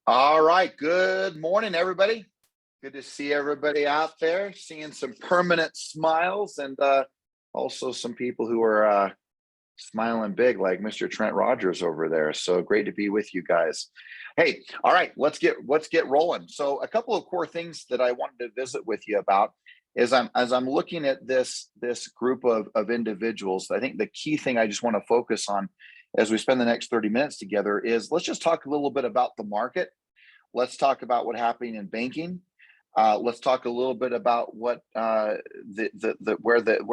All right. Good morning, everybody. Good to see everybody out there, seeing some permanent smiles and also some people who are smiling big, like Mr. Trent Rogers over there. So great to be with you guys. Hey, all right, let's get rolling. So a couple of core things that I wanted to visit with you about is as I'm looking at this group of individuals, I think the key thing I just want to focus on as we spend the next 30 minutes together is let's just talk a little bit about the market. Let's talk about what's happening in banking. Let's talk a little bit about what where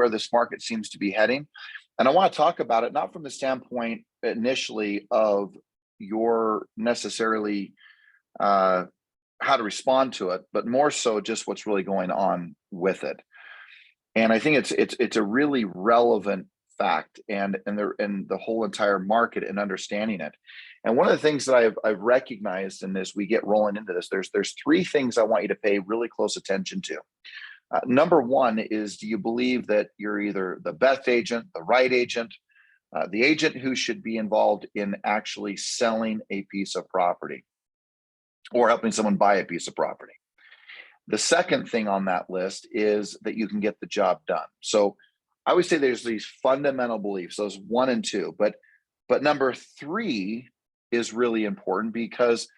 this market seems to be heading, and I want to talk about it not from the standpoint initially of your necessarily how to respond to it, but more so just what's really going on with it. And I think it's a really relevant fact and the whole entire market and understanding it. And one of the things that I've recognized in this, we get rolling into this. There's three things I want you to pay really close attention to. Number one is, do you believe that you're either the best agent, the right agent, the agent who should be involved in actually selling a piece of property or helping someone buy a piece of property? The second thing on that list is that you can get the job done. So I would say there's these fundamental beliefs, those one and two, but number three is really important because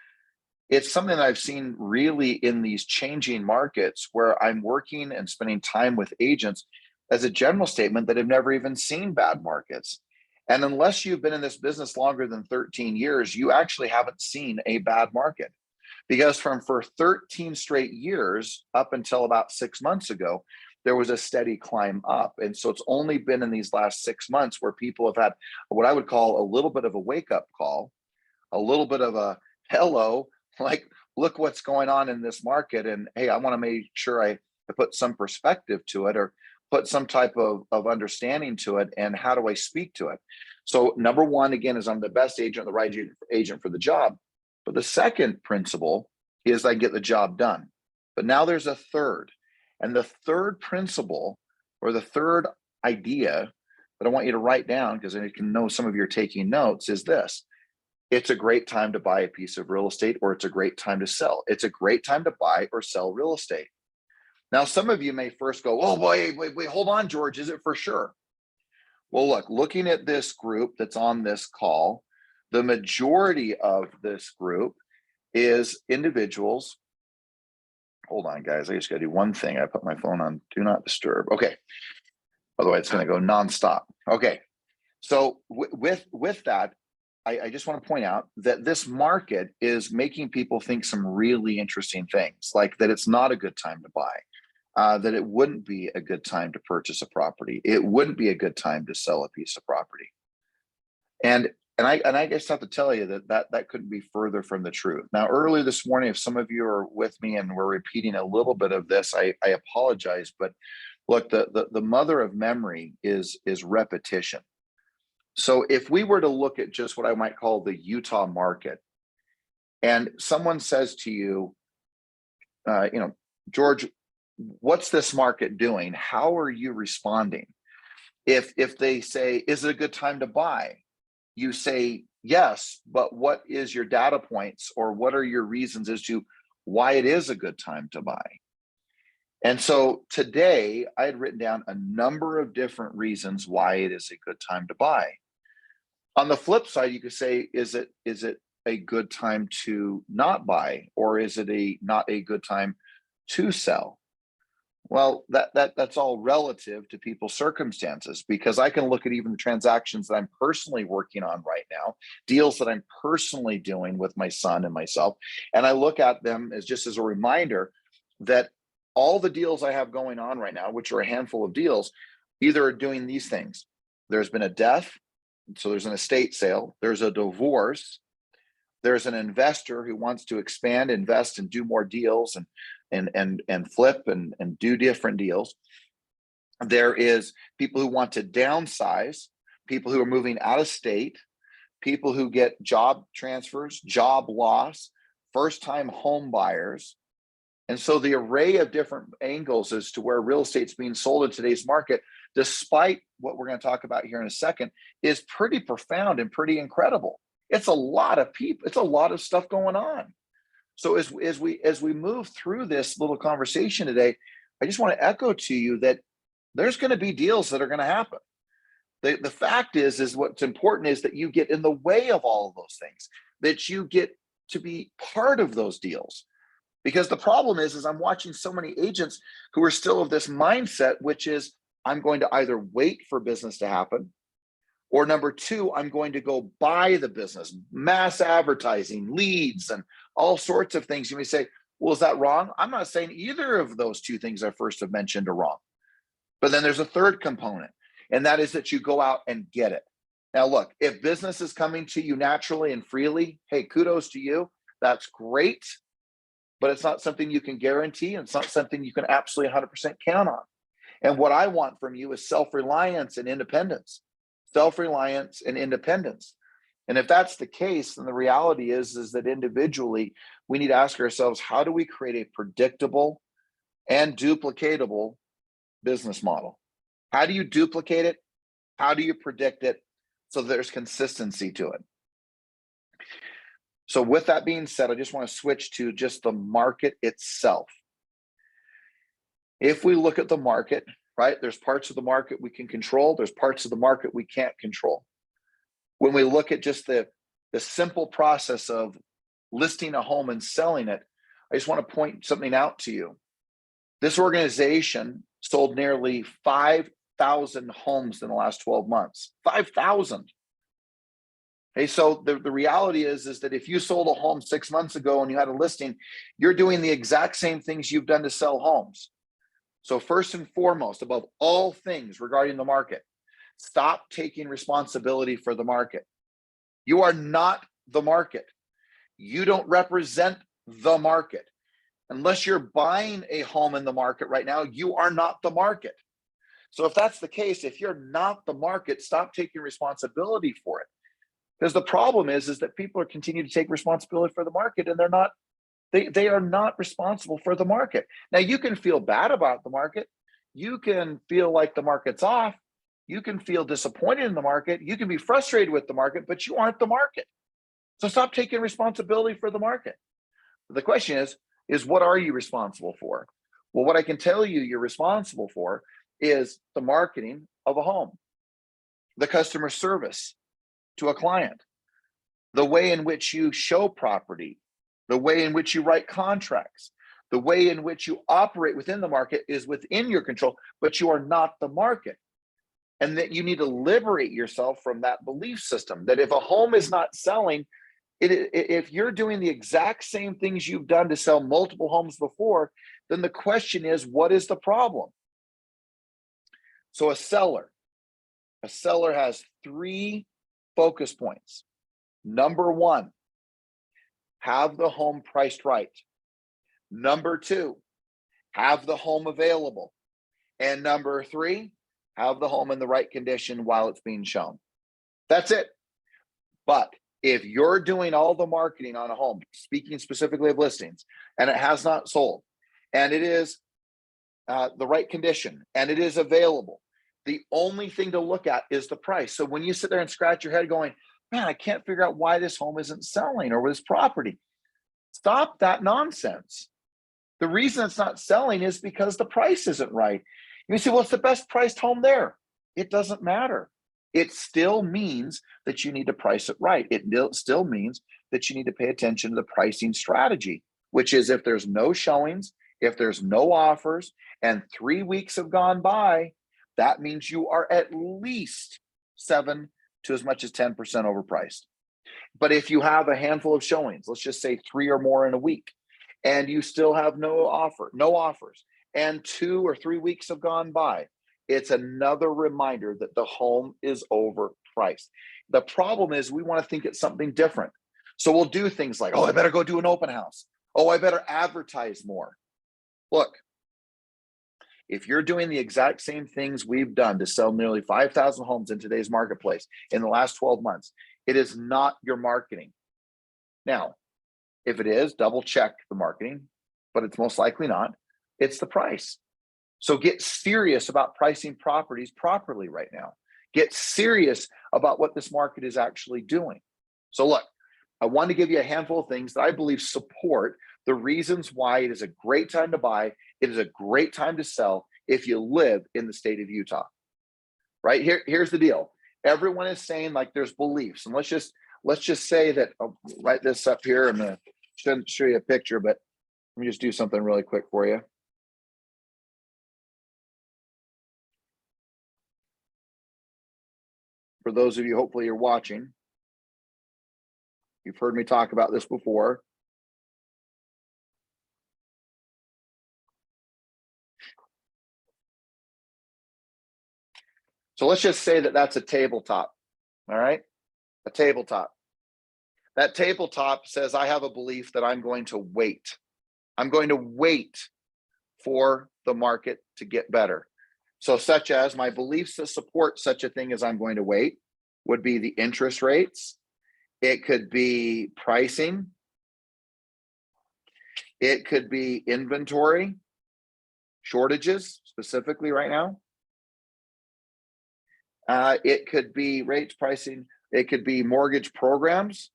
it's something that I've seen really in these changing markets where I'm working and spending time with agents as a general statement that have never even seen bad markets. And unless you've been in this business longer than 13 years, you actually haven't seen a bad market. Because for 13 straight years, up until about 6 months ago, there was a steady climb up. And so it's only been in these last 6 months where people have had what I would call a little bit of a wake up call, a little bit of a hello, like, look what's going on in this market. And hey, I want to make sure I put some perspective to it or put some type of understanding to it. And how do I speak to it? So, number one, again, is I'm the best agent, the right agent for the job. But the second principle is I get the job done. But now there's a third. And the third principle or the third idea that I want you to write down, because I can know some of you are taking notes, is this. It's a great time to buy a piece of real estate, or it's a great time to sell. It's a great time to buy or sell real estate. Now, some of you may first go, oh, boy, wait, hold on, George, is it for sure? Well, looking at this group that's on this call, the majority of this group is individuals. Hold on, guys. I just got to do one thing. I put my phone on do not disturb. Okay. Otherwise, it's going to go nonstop. Okay. So with that, I just want to point out that this market is making people think some really interesting things, like that it's not a good time to buy, that it wouldn't be a good time to purchase a property. It wouldn't be a good time to sell a piece of property. And I just have to tell you that couldn't be further from the truth. Now, earlier this morning, if some of you are with me and we're repeating a little bit of this, I apologize. But look, the mother of memory is repetition. So if we were to look at just what I might call the Utah market, and someone says to you, George, what's this market doing? How are you responding? If they say, is it a good time to buy? You say yes, but what is your data points or what are your reasons as to why it is a good time to buy? And so today I had written down a number of different reasons why it is a good time to buy. On the flip side, you could say, is it a good time to not buy, or is it not a good time to sell? Well, that's all relative to people's circumstances, because I can look at even the transactions that I'm personally working on right now, deals that I'm personally doing with my son and myself, and I look at them as just as a reminder that all the deals I have going on right now, which are a handful of deals, either are doing these things. There's been a death, so there's an estate sale, there's a divorce, there's an investor who wants to expand, invest, and do more deals and flip and do different deals. There is people who want to downsize, people who are moving out of state, people who get job transfers, job loss, first-time home buyers. And so the array of different angles as to where real estate's being sold in today's market, despite what we're going to talk about here in a second, is pretty profound and pretty incredible. It's a lot of people. It's a lot of stuff going on. So as we move through this little conversation today, I just want to echo to you that there's going to be deals that are going to happen. The fact is what's important is that you get in the way of all of those things, that you get to be part of those deals. Because the problem is I'm watching so many agents who are still of this mindset, which is I'm going to either wait for business to happen, or number two, I'm going to go buy the business, mass advertising, leads, and all sorts of things. You may say, well, is that wrong? I'm not saying either of those two things I first have mentioned are wrong. But then there's a third component, and that is that you go out and get it. Now, look, if business is coming to you naturally and freely, hey, kudos to you. That's great, but it's not something you can guarantee, and it's not something you can absolutely 100% count on. And what I want from you is self-reliance and independence. Self-reliance and independence. And if that's the case, then the reality is that individually, we need to ask ourselves, how do we create a predictable and duplicatable business model? How do you duplicate it? How do you predict it so there's consistency to it? So with that being said, I just want to switch to just the market itself. If we look at the market, right, there's parts of the market we can control, there's parts of the market we can't control. When we look at just the simple process of listing a home and selling it, I just want to point something out to you. This organization sold nearly 5,000 homes in the last 12 months. 5,000. Okay, so the reality is that if you sold a home 6 months ago and you had a listing, you're doing the exact same things you've done to sell homes. So first and foremost, above all things regarding the market, stop taking responsibility for the market. You are not the market. You don't represent the market. Unless you're buying a home in the market right now, you are not the market. So if that's the case, if you're not the market, stop taking responsibility for it. Because the problem is that people are continuing to take responsibility for the market, and they are not responsible for the market. Now, you can feel bad about the market. You can feel like the market's off. You can feel disappointed in the market. You can be frustrated with the market, but you aren't the market. So stop taking responsibility for the market. The question is what are you responsible for? Well, what I can tell you you're responsible for is the marketing of a home, the customer service to a client, the way in which you show property, the way in which you write contracts, the way in which you operate within the market is within your control, but you are not the market. And that you need to liberate yourself from that belief system that if a home is not selling, if you're doing the exact same things you've done to sell multiple homes before, then the question is, what is the problem? So a seller has 3 focus points. Number 1, have the home priced right. Number 2, have the home available. And number 3, have the home in the right condition while it's being shown. That's it. But if you're doing all the marketing on a home, speaking specifically of listings, and it has not sold, and it is the right condition, and it is available, the only thing to look at is the price. So when you sit there and scratch your head going, man, I can't figure out why this home isn't selling or this property, stop that nonsense. The reason it's not selling is because the price isn't right. You say, well, it's the best priced home there. It doesn't matter. It still means that you need to price it right. It still means that you need to pay attention to the pricing strategy, which is if there's no showings, if there's no offers, and 3 weeks have gone by, that means you are at least 7 to as much as 10% overpriced. But if you have a handful of showings, let's just say 3 or more in a week, and you still have no offers, and 2 or 3 weeks have gone by, it's another reminder that the home is overpriced. The problem is we want to think it's something different. So we'll do things like, oh, I better go do an open house. Oh, I better advertise more. Look, if you're doing the exact same things we've done to sell nearly 5,000 homes in today's marketplace in the last 12 months, it is not your marketing. Now, if it is, double check the marketing, but it's most likely not. It's the price. So get serious about pricing properties properly right now. Get serious about what this market is actually doing. So look, I want to give you a handful of things that I believe support the reasons why it is a great time to buy. It is a great time to sell if you live in the state of Utah. Right here's the deal. Everyone is saying like there's beliefs, and let's just say that I'll write this up here. I'm going to show you a picture, but let me just do something really quick for you. For those of you, hopefully you're watching, you've heard me talk about this before. So let's just say that that's a tabletop. All right, a tabletop. That tabletop says I have a belief that I'm going to wait. I'm going to wait for the market to get better. So such as my beliefs that support such a thing as I'm going to wait would be the interest rates. It could be pricing. It could be inventory shortages, specifically right now. It could be rates, pricing. It could be mortgage programs.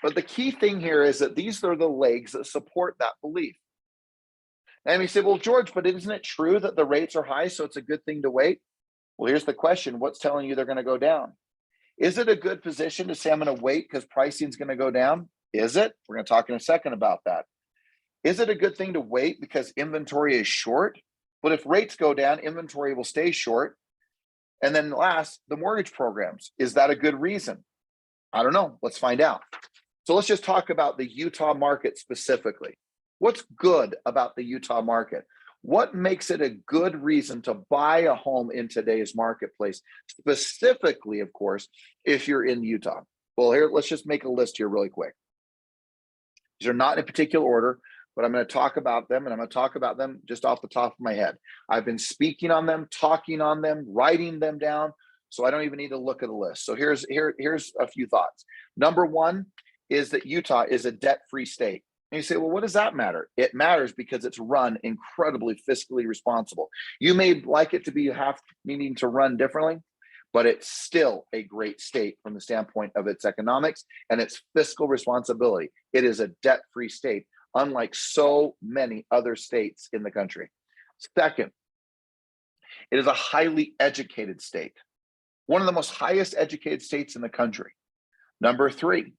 But the key thing here is that these are the legs that support that belief. And you say, well, George, but isn't it true that the rates are high, so it's a good thing to wait? Well, here's the question. What's telling you they're going to go down? Is it a good position to say I'm going to wait because pricing is going to go down? Is it? We're going to talk in a second about that. Is it a good thing to wait because inventory is short? But if rates go down, inventory will stay short. And then last, the mortgage programs. Is that a good reason? I don't know. Let's find out. So let's just talk about the Utah market specifically. What's good about the Utah market? What makes it a good reason to buy a home in today's marketplace? Specifically, of course, if you're in Utah. Well, here, let's just make a list here really quick. These are not in a particular order, but I'm going to talk about them, and I'm going to talk about them just off the top of my head. I've been speaking on them, talking on them, writing them down, so I don't even need to look at the list. So here's a few thoughts. Number one is that Utah is a debt-free state. And you say, well, what does that matter? It matters because it's run incredibly fiscally responsible. You may like it to be needing to run differently, but it's still a great state from the standpoint of its economics and its fiscal responsibility. It is a debt-free state, unlike so many other states in the country. Second, it is a highly educated state, one of the most highest educated states in the country. Number three,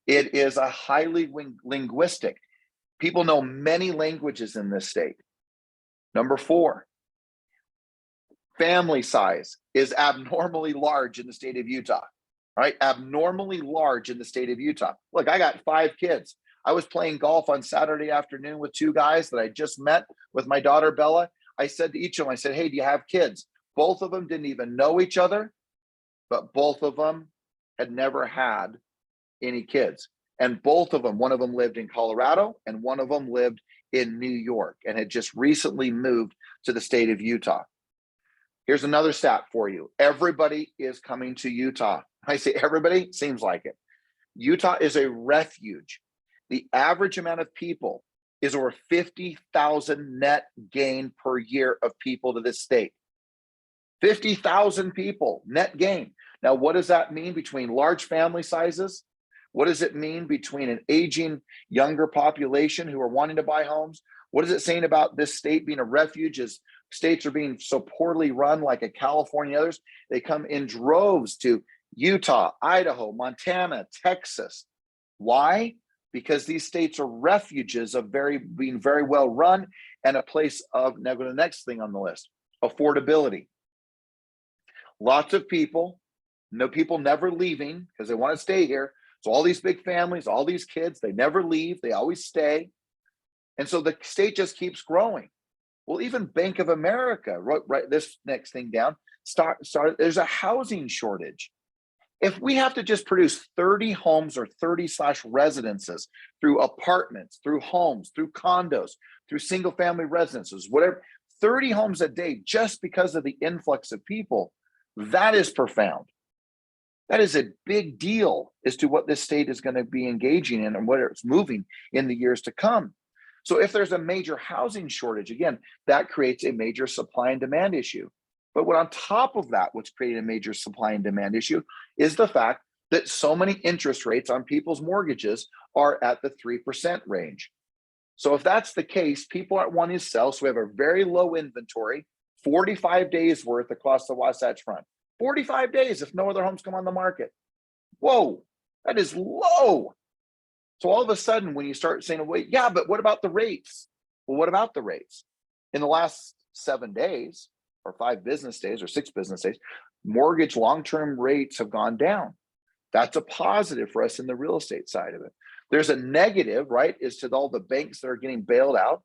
it is a highly linguistic. People know many languages in this state. Number four, family size is abnormally large in the state of Utah, right? Abnormally large in the state of Utah. Look, I got 5 kids. I was playing golf on Saturday afternoon with 2 guys that I just met with my daughter, Bella. I said to each of them, I said, hey, do you have kids? Both of them didn't even know each other, but both of them had never had any kids. And both of them, one of them lived in Colorado and one of them lived in New York and had just recently moved to the state of Utah. Here's another stat for you. Everybody is coming to Utah. I say everybody, seems like it. Utah is a refuge. The average amount of people is over 50,000 net gain per year of people to this state. 50,000 people net gain. Now, what does that mean between large family sizes? What does it mean between an aging younger population who are wanting to buy homes? What is it saying about this state being a refuge as states are being so poorly run like a California and others? They come in droves to Utah, Idaho, Montana, Texas. Why? Because these states are refuges of being very well run and a place of, now go to the next thing on the list, affordability. Lots of people, no people never leaving because they want to stay here. So all these big families, all these kids, they never leave, they always stay. And so the state just keeps growing. Well, even Bank of America, right this next thing down, there's a housing shortage. If we have to just produce 30 homes or 30/residences through apartments, through homes, through condos, through single family residences, whatever, 30 homes a day just because of the influx of people, that is profound. That is a big deal as to what this state is going to be engaging in and where it's moving in the years to come. So if there's a major housing shortage, again, that creates a major supply and demand issue. But what on top of that, what's creating a major supply and demand issue is the fact that so many interest rates on people's mortgages are at the 3% range. So if that's the case, people aren't wanting to sell. So we have a very low inventory, 45 days worth across the Wasatch Front. 45 days if no other homes come on the market. Whoa, that is low. So all of a sudden, when you start saying, wait, yeah, but what about the rates? Well, what about the rates? In the last 7 days, or 5 business days, or 6 business days, mortgage long-term rates have gone down. That's a positive for us in the real estate side of it. There's a negative, right, is to all the banks that are getting bailed out.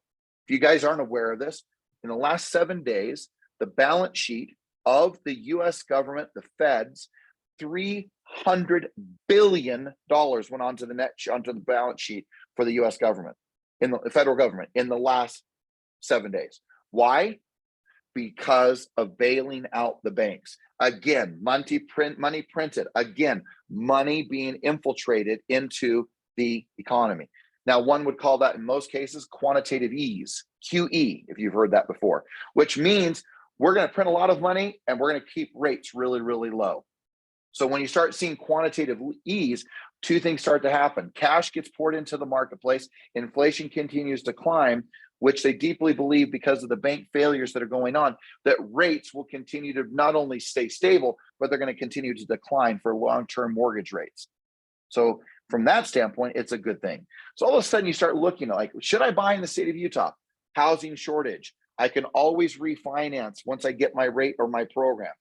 If you guys aren't aware of this, in the last 7 days, the balance sheet of the US government, the feds, $300 billion went onto the balance sheet for the US government, in the federal government, in the last 7 days. Why? Because of bailing out the banks. Again, money printed. Again, money being infiltrated into the economy. Now, one would call that in most cases quantitative ease, QE, if you've heard that before, which means we're going to print a lot of money and we're going to keep rates really, really low. So when you start seeing quantitative ease, 2 things start to happen. Cash gets poured into the marketplace, inflation continues to climb, which they deeply believe because of the bank failures that are going on, that rates will continue to not only stay stable, but they're going to continue to decline for long-term mortgage rates. So from that standpoint, it's a good thing. So all of a sudden you start looking at, like, should I buy in the state of Utah? Housing shortage. I can always refinance once I get my rate or my program.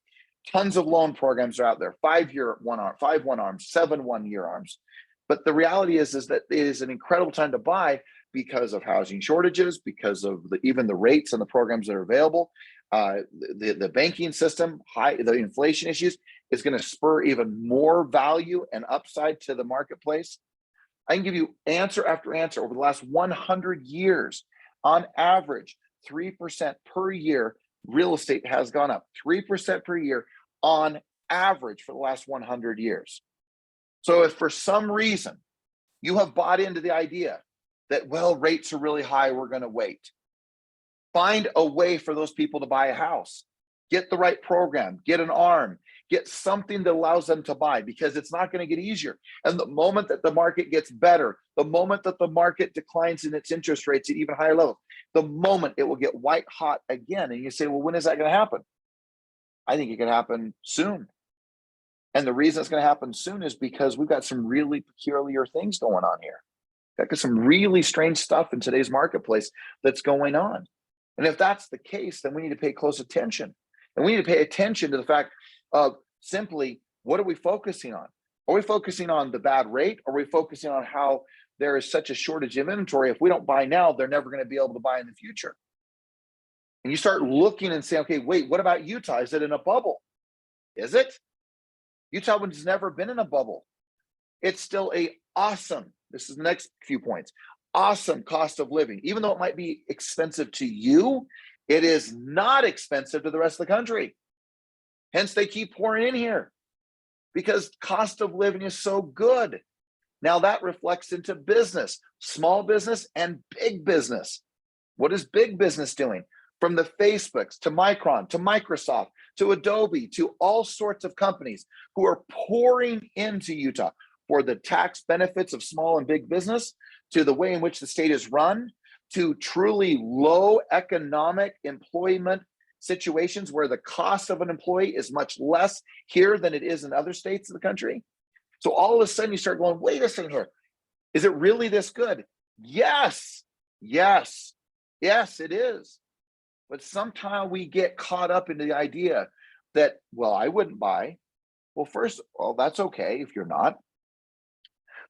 Tons of loan programs are out there, 5-year 1-arm, 5 1-arms, 7 1-year arms. But the reality is that it is an incredible time to buy because of housing shortages, because of even the rates and the programs that are available. The banking system, the inflation issues is going to spur even more value and upside to the marketplace. I can give you answer after answer. Over the last 100 years, on average, 3% per year, real estate has gone up 3% per year on average for the last 100 years. So if for some reason you have bought into the idea that, well, rates are really high, we're going to wait, find a way for those people to buy a house. Get the right program, get an ARM, get something that allows them to buy, because it's not going to get easier. And the moment that the market gets better, the moment that the market declines in its interest rates at even higher levels, the moment it will get white hot again. And you say, well, when is that going to happen? I think it can happen soon. And the reason it's going to happen soon is because we've got some really peculiar things going on here. We've got some really strange stuff in today's marketplace that's going on. And if that's the case, then we need to pay close attention. And we need to pay attention to the fact of simply, what are we focusing on? Are we focusing on the bad rate? Or are we focusing on how there is such a shortage of inventory? If we don't buy now, they're never going to be able to buy in the future. And you start looking and say, okay, wait, what about Utah? Is it in a bubble? Is it? Utah has never been in a bubble. It's still this is the next few points, awesome cost of living. Even though it might be expensive to you, it is not expensive to the rest of the country. Hence, they keep pouring in here because cost of living is so good. Now that reflects into business, small business and big business. What is big business doing? From the Facebooks to Micron to Microsoft to Adobe to all sorts of companies who are pouring into Utah for the tax benefits of small and big business, to the way in which the state is run, to truly low economic employment situations where the cost of an employee is much less here than it is in other states of the country. So all of a sudden you start going, wait a second here. Is it really this good? Yes, yes, yes, it is. But somehow we get caught up in the idea that, well, I wouldn't buy. Well, first, well, that's okay if you're not.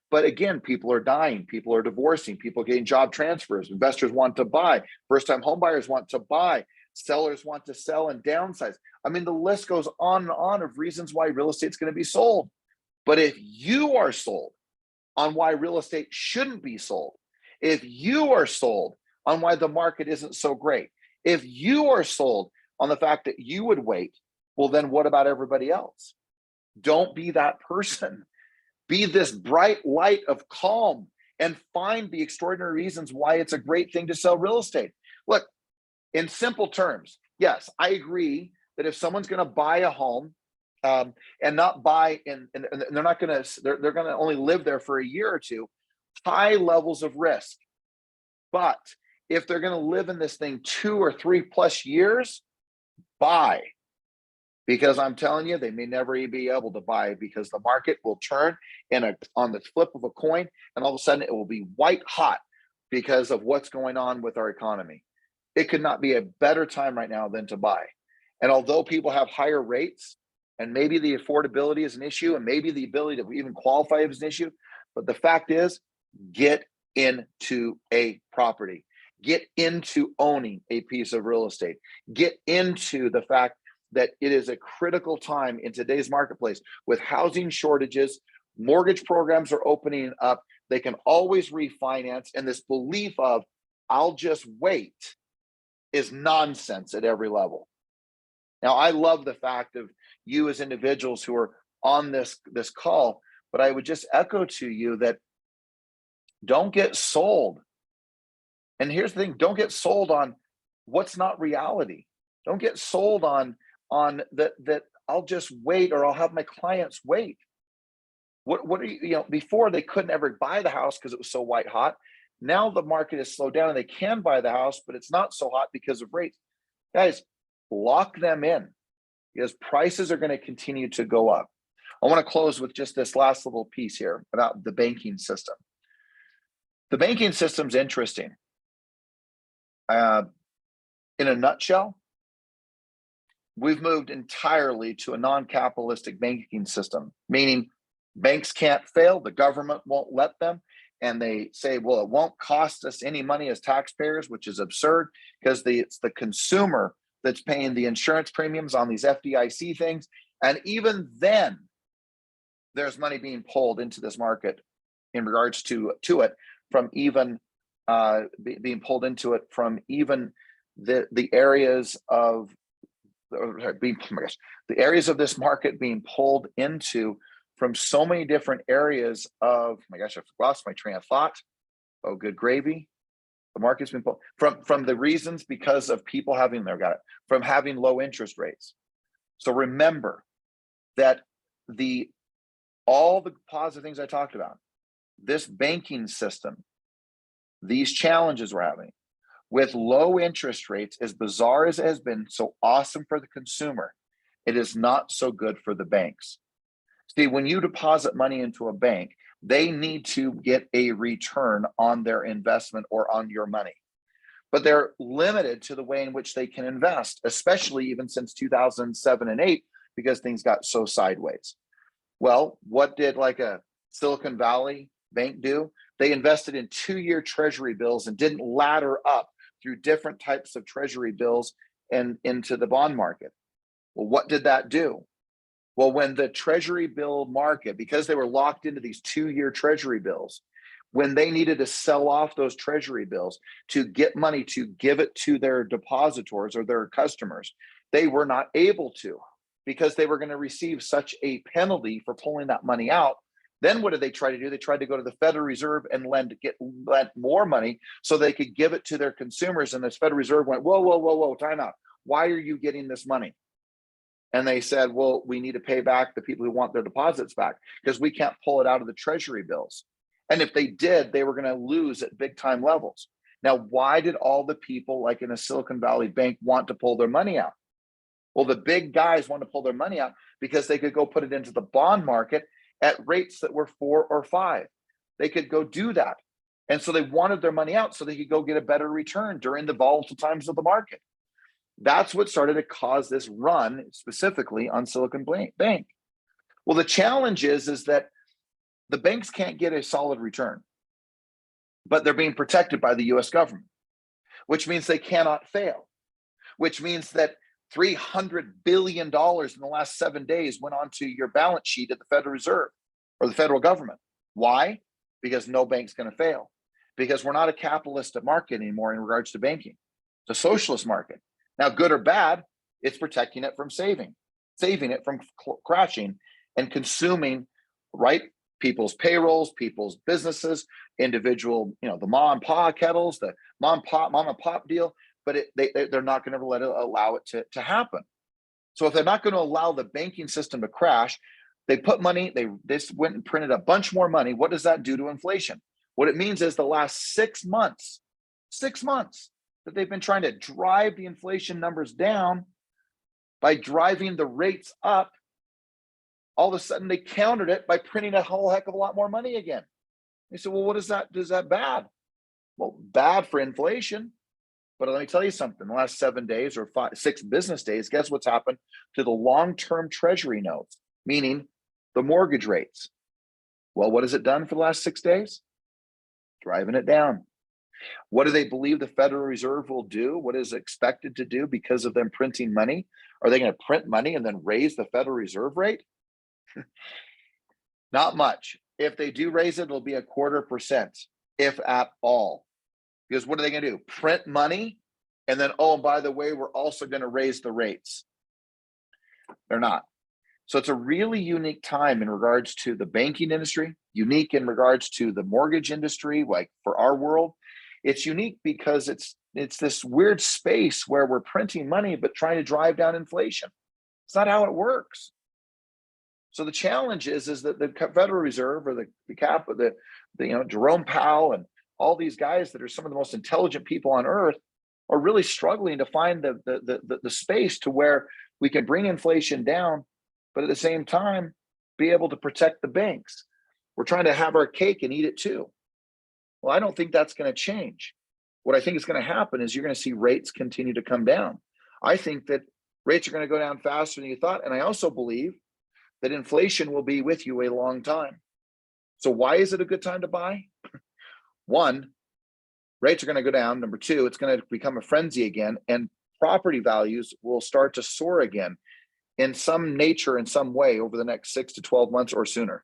But again, people are dying, people are divorcing, people are getting job transfers, investors want to buy, first-time homebuyers want to buy, sellers want to sell and downsize. I mean, the list goes on and on of reasons why real estate's going to be sold. But if you are sold on why real estate shouldn't be sold, if you are sold on why the market isn't so great, if you are sold on the fact that you would wait, well, then what about everybody else? Don't be that person. Be this bright light of calm and find the extraordinary reasons why it's a great thing to sell real estate. Look, in simple terms, yes, I agree that if someone's going to buy a home, and not buy and they're not going to, they're going to only live there for a year or two, high levels of risk. But if they're going to live in this thing 2 or 3 plus years, buy. Because I'm telling you, they may never be able to buy, because the market will turn on the flip of a coin, and all of a sudden it will be white hot because of what's going on with our economy. It could not be a better time right now than to buy. And although people have higher rates, and maybe the affordability is an issue, and maybe the ability to even qualify is an issue, but the fact is, get into a property, get into owning a piece of real estate, get into the fact that it is a critical time in today's marketplace with housing shortages. Mortgage programs are opening up. They can always refinance. And this belief of, I'll just wait, is nonsense at every level. Now, I love the fact of you as individuals who are on this call, but I would just echo to you that don't get sold. And here's the thing, don't get sold on what's not reality. Don't get sold on that I'll just wait, or I'll have my clients wait. What are you, before they couldn't ever buy the house because it was so white hot. Now the market is slowed down and they can buy the house, but it's not so hot because of rates. Guys, lock them in, because prices are going to continue to go up. I want to close with just this last little piece here about the banking system. The banking system's interesting. In a nutshell, we've moved entirely to a non-capitalistic banking system, meaning banks can't fail, the government won't let them, and they say, well, it won't cost us any money as taxpayers, which is absurd, because it's the consumer that's paying the insurance premiums on these FDIC things. And even then, there's money being pulled into this market in regards to it from even being pulled into it from even the areas of the areas of this market being pulled into from so many different areas of, my gosh, I've lost my train of thought. Oh, good gravy. The market's been pulled from the reasons because of people having from having low interest rates. So remember that all the positive things I talked about, this banking system, these challenges we're having with low interest rates, as bizarre as it has been, so awesome for the consumer, it is not so good for the banks. See, when you deposit money into a bank, they need to get a return on their investment or on your money. But they're limited to the way in which they can invest, especially even since 2007 and 8, because things got so sideways. Well, what did like a Silicon Valley bank do? They invested in 2-year treasury bills and didn't ladder up through different types of treasury bills and into the bond market. Well, what did that do? Well, when the treasury bill market, because they were locked into these 2-year treasury bills, when they needed to sell off those treasury bills to get money to give it to their depositors or their customers, they were not able to, because they were going to receive such a penalty for pulling that money out. Then what did they try to do? They tried to go to the Federal Reserve and lend more money so they could give it to their consumers. And this Federal Reserve went, whoa, time out. Why are you getting this money? And they said, well, we need to pay back the people who want their deposits back, because we can't pull it out of the treasury bills. And if they did, they were going to lose at big time levels. Now, why did all the people like in a Silicon Valley bank want to pull their money out? Well, the big guys want to pull their money out because they could go put it into the bond market at rates that were 4 or 5. They could go do that. And so they wanted their money out so they could go get a better return during the volatile times of the market. That's what started to cause this run specifically on Silicon Bank. Well, the challenge is that the banks can't get a solid return, but they're being protected by the US government, which means they cannot fail, which means that $300 billion in the last 7 days went onto your balance sheet at the Federal Reserve or the federal government. Why? Because no bank's going to fail. Because we're not a capitalist market anymore in regards to banking. It's a socialist market. Now, good or bad, it's protecting it from saving it from crashing and consuming, right? People's payrolls, people's businesses, individual, the mom and pop kettles, the mom and pop deal. But they're not going to allow it to happen. So if they're not going to allow the banking system to crash, they put money, this went and printed a bunch more money. What does that do to inflation? What it means is the last 6 months that they've been trying to drive the inflation numbers down by driving the rates up, all of a sudden they countered it by printing a whole heck of a lot more money again. They said, well, what is that? Is that bad? Well, bad for inflation. But let me tell you something, the last 7 days or 6 business days, guess what's happened to the long-term treasury notes, meaning the mortgage rates? Well, what has it done for the last 6 days? Driving it down. What do they believe the Federal Reserve will do? What is expected to do because of them printing money? Are they going to print money and then raise the Federal Reserve rate? Not much. If they do raise it, it'll be 0.25%, if at all. Because what are they going to do? Print money and then, oh, and by the way, we're also going to raise the rates. They're not. So it's a really unique time in regards to the banking industry, unique in regards to the mortgage industry, like for our world. It's unique because it's this weird space where we're printing money but trying to drive down inflation. It's not how it works. So the challenge is that the Federal Reserve or the Jerome Powell and all these guys that are some of the most intelligent people on earth are really struggling to find the space to where we can bring inflation down, but at the same time, be able to protect the banks. We're trying to have our cake and eat it too. Well, I don't think that's going to change. What I think is going to happen is you're going to see rates continue to come down. I think that rates are going to go down faster than you thought. And I also believe that inflation will be with you a long time. So why is it a good time to buy? One, rates are going to go down. Number two, it's going to become a frenzy again, and property values will start to soar again in some nature, in some way over the next 6 to 12 months or sooner.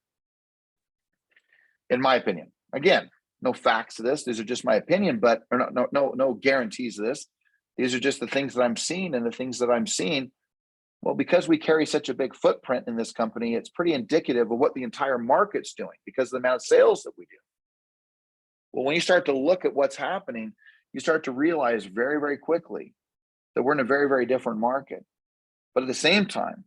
In my opinion, again, no facts to this. These are just my opinion, but no guarantees of this. These are just the things that I'm seeing, and the things that I'm seeing. Well, because we carry such a big footprint in this company, it's pretty indicative of what the entire market's doing because of the amount of sales that we do. Well, when you start to look at what's happening, you start to realize very, very quickly that we're in a very, very different market. But at the same time,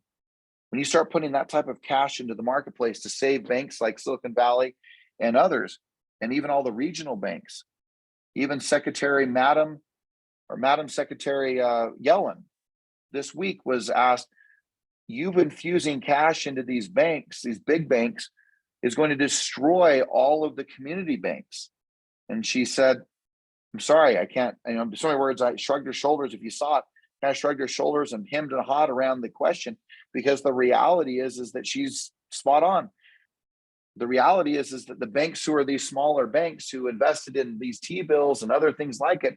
when you start putting that type of cash into the marketplace to save banks like Silicon Valley and others, and even all the regional banks, even Madam Secretary Yellen this week was asked, you've infusing cash into these banks, these big banks, is going to destroy all of the community banks. And she said, I'm sorry, I can't, so many words, I shrugged her shoulders. If you saw it, kind of shrugged her shoulders and hemmed and hawed around the question, because the reality is that she's spot on. The reality is that the banks who are these smaller banks who invested in these T-bills and other things like it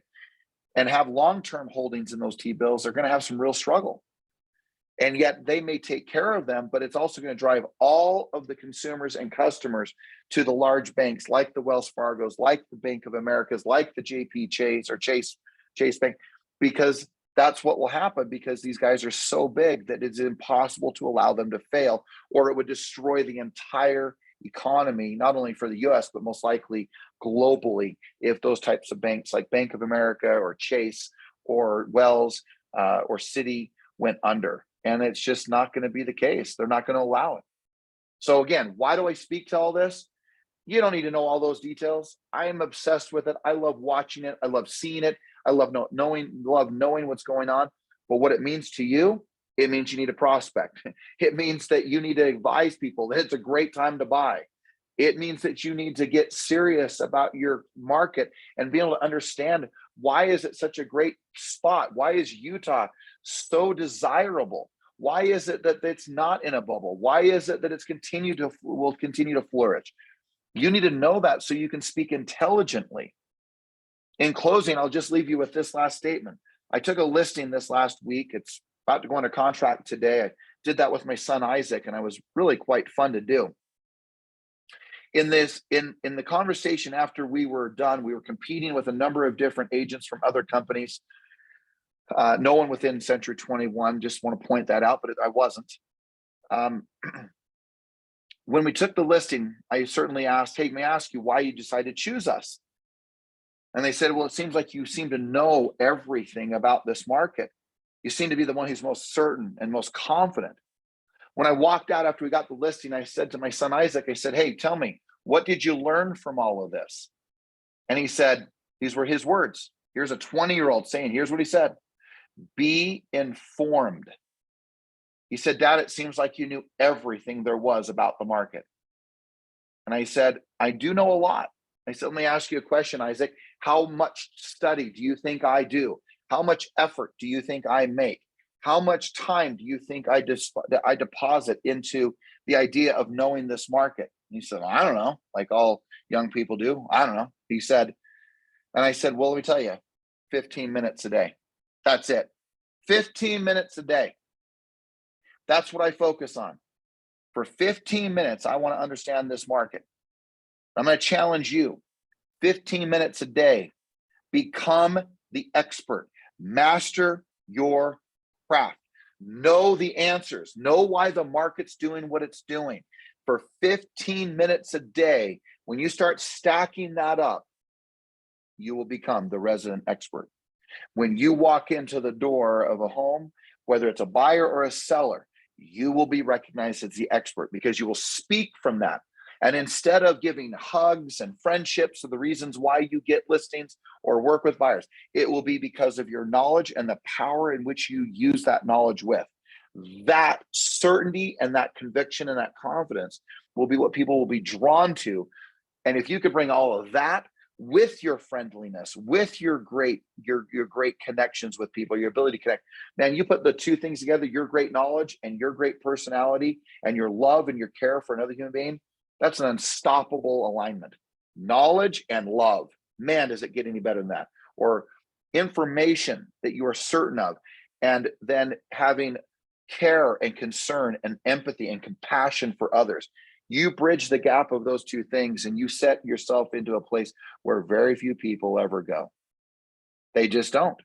and have long-term holdings in those T-bills are going to have some real struggle. And yet they may take care of them, but it's also going to drive all of the consumers and customers to the large banks like the Wells Fargo's, like the Bank of America's, like the JP Chase or Chase Bank, because that's what will happen, because these guys are so big that it's impossible to allow them to fail, or it would destroy the entire economy, not only for the US, but most likely globally, if those types of banks like Bank of America or Chase or Wells or Citi went under. And it's just not going to be the case. They're not going to allow it. So again, why do I speak to all this? You don't need to know all those details. I am obsessed with it. I love watching it. I love seeing it. I love knowing what's going on. But what it means to you, it means you need a prospect. It means that you need to advise people that it's a great time to buy. It means that you need to get serious about your market and be able to understand, why is it such a great spot? Why is Utah so desirable? Why is it that it's not in a bubble? Why is it that will continue to flourish? You need to know that so you can speak intelligently. In closing, I'll just leave you with this last statement. I took a listing this last week. It's about to go under contract today. I did that with my son Isaac, and it was really quite fun to do. In the conversation after we were done, we were competing with a number of different agents from other companies. No one within Century 21, just want to point that out, but I wasn't. When we took the listing, I certainly asked, hey, may I ask you why you decided to choose us? And they said, well, it seems like you seem to know everything about this market. You seem to be the one who's most certain and most confident. When I walked out after we got the listing, I said to my son Isaac, I said, hey, tell me, what did you learn from all of this? And he said, these were his words. Here's a 20-year-old saying, here's what he said: be informed. He said, Dad, it seems like you knew everything there was about the market. And I said, I do know a lot. I said, let me ask you a question, Isaac. How much study do you think I do? How much effort do you think I make? How much time do you think I deposit into the idea of knowing this market? And he said, well, I don't know, like all young people do. I don't know. He said, and I said, well, let me tell you, 15 minutes a day. That's it. 15 minutes a day. That's what I focus on. For 15 minutes, I want to understand this market. I'm going to challenge you. 15 minutes a day. Become the expert. Master your craft. Know the answers. Know why the market's doing what it's doing. For 15 minutes a day, when you start stacking that up, you will become the resident expert. When you walk into the door of a home, whether it's a buyer or a seller, you will be recognized as the expert because you will speak from that. And instead of giving hugs and friendships of the reasons why you get listings or work with buyers, it will be because of your knowledge and the power in which you use that knowledge with. That certainty and that conviction and that confidence will be what people will be drawn to. And if you could bring all of that with your friendliness, with your great connections with people, your ability to connect, man, you put the two things together, your great knowledge and your great personality and your love and your care for another human being, that's an unstoppable alignment. Knowledge and love. Man, does it get any better than that? Or information that you are certain of, and then having care and concern and empathy and compassion for others. You bridge the gap of those two things and you set yourself into a place where very few people ever go. They just don't,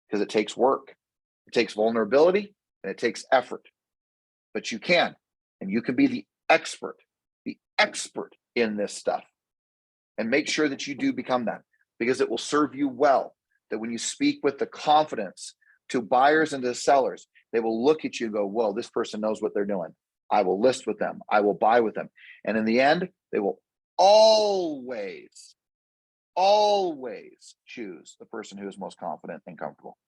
because it takes work. It takes vulnerability and it takes effort. But you can, and you can be the expert in this stuff. And make sure that you do become that, because it will serve you well. That when you speak with the confidence to buyers and to sellers, they will look at you and go, whoa, this person knows what they're doing. I will list with them. I will buy with them. And in the end, they will always choose the person who is most confident and comfortable.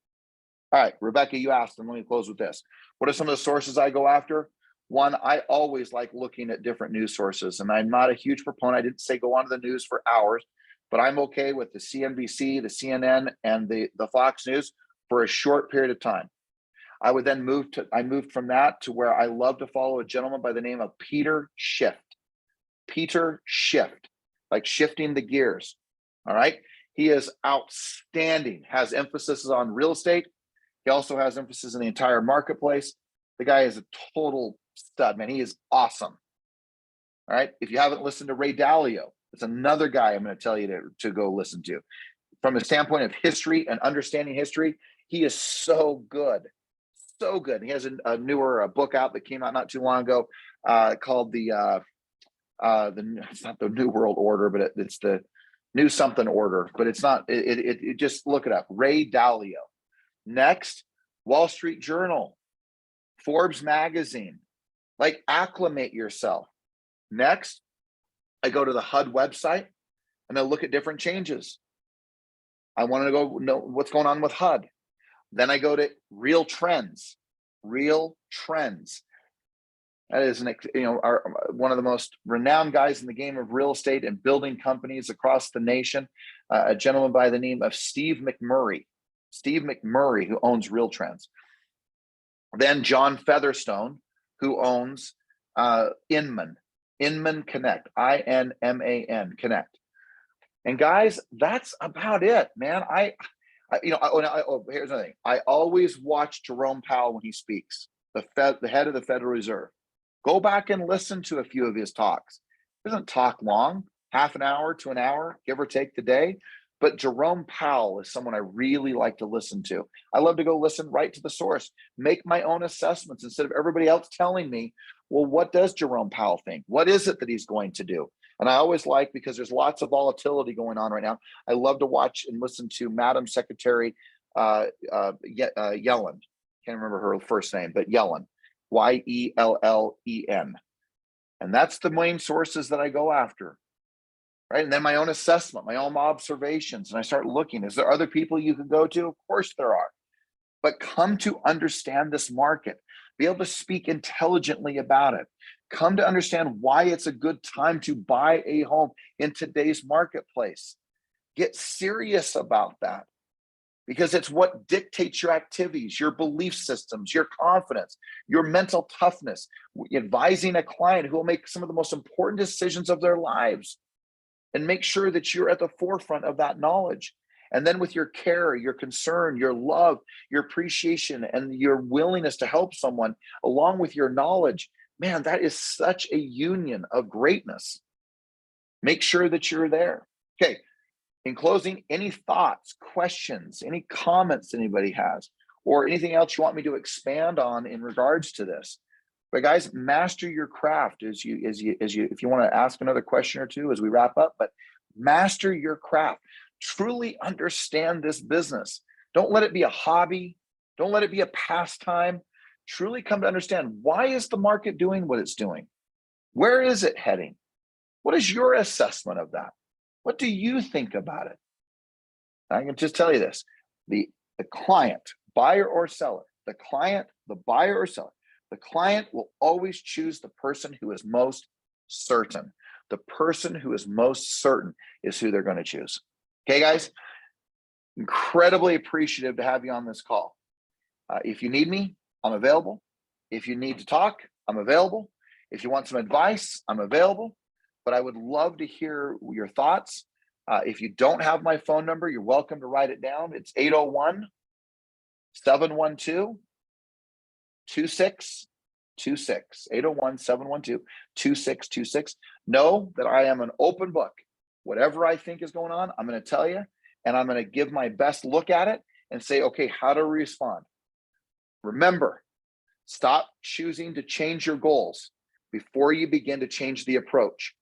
All right, Rebecca, you asked, and let me close with this. What are some of the sources I go after? One, I always like looking at different news sources, and I'm not a huge proponent. I didn't say go onto the news for hours, but I'm okay with the CNBC, the CNN, and the Fox News for a short period of time. I would then moved from that to where I love to follow a gentleman by the name of Peter Schiff. Peter Schiff, like shifting the gears. All right. He is outstanding, has emphasis on real estate. He also has emphasis in the entire marketplace. The guy is a total stud, man. He is awesome. All right. If you haven't listened to Ray Dalio, it's another guy I'm going to tell you to go listen to. From a standpoint of history and understanding history, he is so good. So good. He has a newer book out that came out not too long ago called it's not the New World Order, but it's the New Something Order. But it's not. It just look it up. Ray Dalio. Next, Wall Street Journal, Forbes magazine. Like, acclimate yourself. Next, I go to the HUD website and I look at different changes. I want to go know what's going on with HUD. Then I go to Real Trends. Real Trends. That is one of the most renowned guys in the game of real estate and building companies across the nation. A gentleman by the name of Steve McMurray. Steve McMurray, who owns Real Trends. Then John Featherstone, who owns Inman Connect. INMAN Connect. And guys, that's about it, man. Here's another thing. I always watch Jerome Powell when he speaks, the head of the Federal Reserve. Go back and listen to a few of his talks. He doesn't talk long, half an hour to an hour, give or take the day. But Jerome Powell is someone I really like to listen to. I love to go listen right to the source, make my own assessments instead of everybody else telling me, well, what does Jerome Powell think? What is it that he's going to do? And I always like, because there's lots of volatility going on right now, I love to watch and listen to Madam Secretary Yellen. can't remember her first name, but Yellen, Yellen. And that's the main sources that I go after, right? And then my own assessment, my own observations. And I start looking, is there other people you can go to? Of course there are. But come to understand this market, be able to speak intelligently about it. Come to understand why it's a good time to buy a home in today's marketplace. Get serious about that, because it's what dictates your activities, your belief systems, your confidence, your mental toughness. Advising a client who will make some of the most important decisions of their lives, and make sure that you're at the forefront of that knowledge. And then with your care, your concern, your love, your appreciation, and your willingness to help someone, along with your knowledge, man, that is such a union of greatness. Make sure that you're there. Okay. In closing, any thoughts, questions, any comments anybody has, or anything else you want me to expand on in regards to this? But guys, master your craft if you want to ask another question or two as we wrap up, but master your craft. Truly understand this business. Don't let it be a hobby. Don't let it be a pastime. Truly come to understand, why is the market doing what it's doing? Where is it heading? What is your assessment of that? What do you think about it? I can just tell you this, the client, buyer or seller, the client, the buyer or seller, the client will always choose the person who is most certain. The person who is most certain is who they're going to choose. Okay, guys, incredibly appreciative to have you on this call. If you need me, I'm available. If you need to talk, I'm available. If you want some advice, I'm available. But I would love to hear your thoughts. If you don't have my phone number, you're welcome to write it down. It's 801-712-2626. 801-712-2626. Know that I am an open book. Whatever I think is going on, I'm going to tell you, and I'm going to give my best look at it and say, okay, how to respond. Remember, stop choosing to change your goals before you begin to change the approach.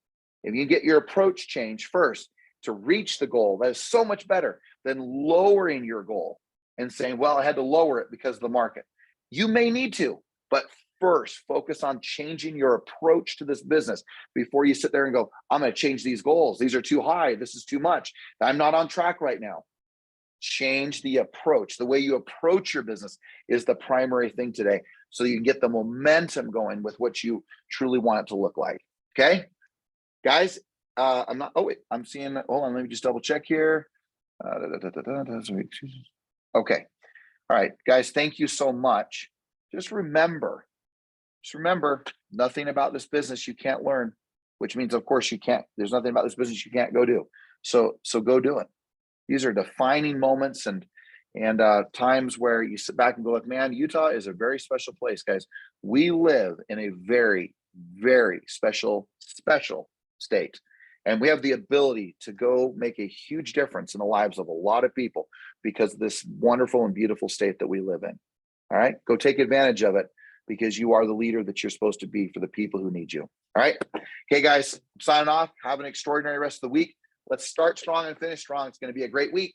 If you get your approach changed first to reach the goal, that is so much better than lowering your goal and saying, well, I had to lower it because of the market. You may need to, but first focus on changing your approach to this business before you sit there and go, I'm going to change these goals. These are too high. This is too much. I'm not on track right now. Change the approach. The way you approach your business is the primary thing today, so you can get the momentum going with what you truly want it to look like. Okay, guys, I'm seeing, hold on, let me just double check here. Okay. All right, guys, thank you so much. Just remember, nothing about this business you can't learn, which means, of course, there's nothing about this business you can't go do. So go do it. These are defining moments and times where you sit back and go, like, man, Utah is a very special place, guys. We live in a very, very special state. And we have the ability to go make a huge difference in the lives of a lot of people because of this wonderful and beautiful state that we live in. All right, go take advantage of it, because you are the leader that you're supposed to be for the people who need you. All right. Okay, guys, I'm signing off. Have an extraordinary rest of the week. Let's start strong and finish strong. It's going to be a great week.